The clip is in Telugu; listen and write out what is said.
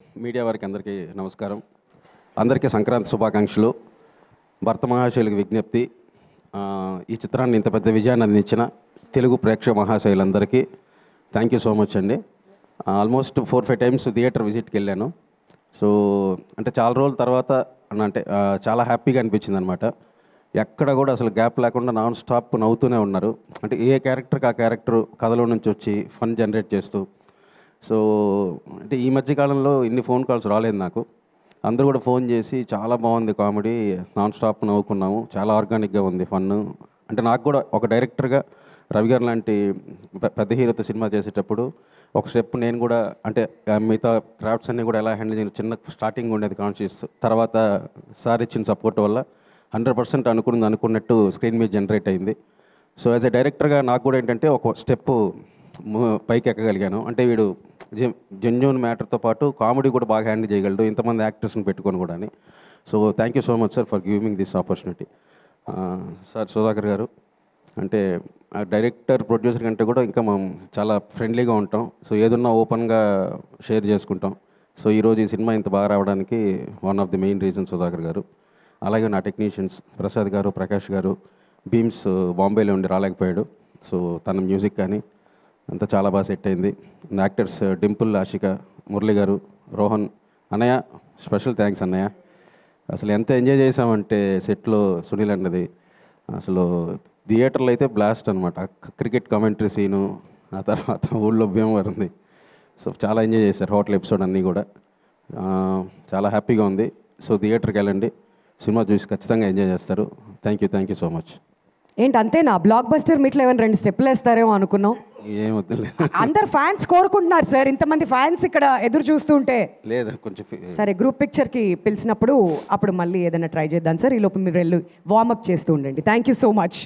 మీడియా వారికి అందరికీ నమస్కారం. అందరికీ సంక్రాంతి శుభాకాంక్షలు. భర్త మహాశయులకు విజ్ఞప్తి, ఈ చిత్రాన్ని ఇంత పెద్ద విజయాన్ని అందించిన తెలుగు ప్రేక్షక మహాశయులందరికీ థ్యాంక్ యూ సో మచ్ అండి. ఆల్మోస్ట్ 4-5 టైమ్స్ థియేటర్ విజిట్కి వెళ్ళాను. సో అంటే చాలా రోజుల తర్వాత అంటే చాలా హ్యాపీగా అనిపించింది అనమాట. ఎక్కడ కూడా అసలు గ్యాప్ లేకుండా నాన్ స్టాప్ నవ్వుతూనే ఉన్నారు. అంటే ఏ క్యారెక్టర్కి ఆ క్యారెక్టర్ కథలో నుంచి వచ్చి ఫన్ జనరేట్ చేస్తూ. సో అంటే ఈ మధ్య కాలంలో ఇన్ని ఫోన్ కాల్స్ రాలేదు నాకు. అందరూ కూడా ఫోన్ చేసి చాలా బాగుంది కామెడీ, నాన్ స్టాప్ నవ్వుకున్నాము, చాలా ఆర్గానిక్గా ఉంది ఫన్. అంటే నాకు కూడా ఒక డైరెక్టర్గా రవి గారు లాంటి పెద్ద హీరోతో సినిమా చేసేటప్పుడు ఒక స్టెప్ నేను కూడా అంటే మిగతా క్రాఫ్ట్స్ అన్నీ కూడా ఎలా హ్యాండిల్ చేయాలి, చిన్న స్టార్టింగ్ ఉండేది కాన్షియస్. తర్వాత సార్ ఇచ్చిన సపోర్ట్ వల్ల 100% అనుకున్నట్టు స్క్రీన్ మీద జనరేట్ అయింది. సో యాజ్ ఎ డైరెక్టర్గా నాకు కూడా ఏంటంటే ఒక స్టెప్ పైకి ఎక్కగలిగాను. అంటే వీడు జెన్యూన్ మ్యాటర్తో పాటు కామెడీ కూడా బాగా హ్యాండిల్ చేయగలడు, ఇంతమంది యాక్టర్స్ని పెట్టుకొని కూడా అని. So thank you so much sir for giving this opportunity. Sir Sudhakar గారు అంటే డైరెక్టర్ ప్రొడ్యూసర్ కంటే కూడా ఇంకా మనం చాలా ఫ్రెండ్లీగా ఉంటాం. సో ఏదున్నా ఓపెన్గా షేర్ చేసుకుంటాం. సో ఈరోజు ఈ సినిమా ఇంత బాగా రావడానికి one of the main reason Sudhakar గారు. అలాగే నా టెక్నీషియన్స్ ప్రసాద్ గారు, ప్రకాష్ గారు. బీమ్స్ బాంబేలో ఉండి రాలేకపోయాడు. సో తన మ్యూజిక్ కానీ అంతా చాలా బాగా సెట్ అయింది. యాక్టర్స్ డింపుల్, ఆషిక, మురళి గారు, రోహన్ అన్నయ్య, స్పెషల్ థ్యాంక్స్ అన్నయ్య. అసలు ఎంత ఎంజాయ్ చేసామంటే సెట్లో సునీల్ అన్నది అసలు థియేటర్లో అయితే బ్లాస్ట్ అనమాట. క్రికెట్ కామెంటరీ సీను, ఆ తర్వాత ఊళ్ళో భీమవరం ఉంది. సో చాలా ఎంజాయ్ చేశారు హోటల్ ఎపిసోడ్ అన్నీ కూడా. చాలా హ్యాపీగా ఉంది. సో థియేటర్కి వెళ్ళండి, సినిమా చూసి ఖచ్చితంగా ఎంజాయ్ చేస్తారు. Thank you so much. ఏంటి అంతేనా? బ్లాక్ బస్టర్ మీట్లో ఏమైనా 2 స్టెప్లు వేస్తారేమో అనుకున్నాం. ఏమొద్దులే, అందరు ఫ్యాన్స్ కోరుకుంటున్నారు సార్, ఇంతమంది ఫ్యాన్స్ ఇక్కడ ఎదురు చూస్తుంటే. లేదా కొంచెం సరే, గ్రూప్ పిక్చర్కి పిలిచినప్పుడు అప్పుడు మళ్ళీ ఏదైనా ట్రై చేద్దాం సార్. ఈ లోపు మీరు వెళ్ళి వార్మప్ చేస్తూ ఉండండి. Thank you so much.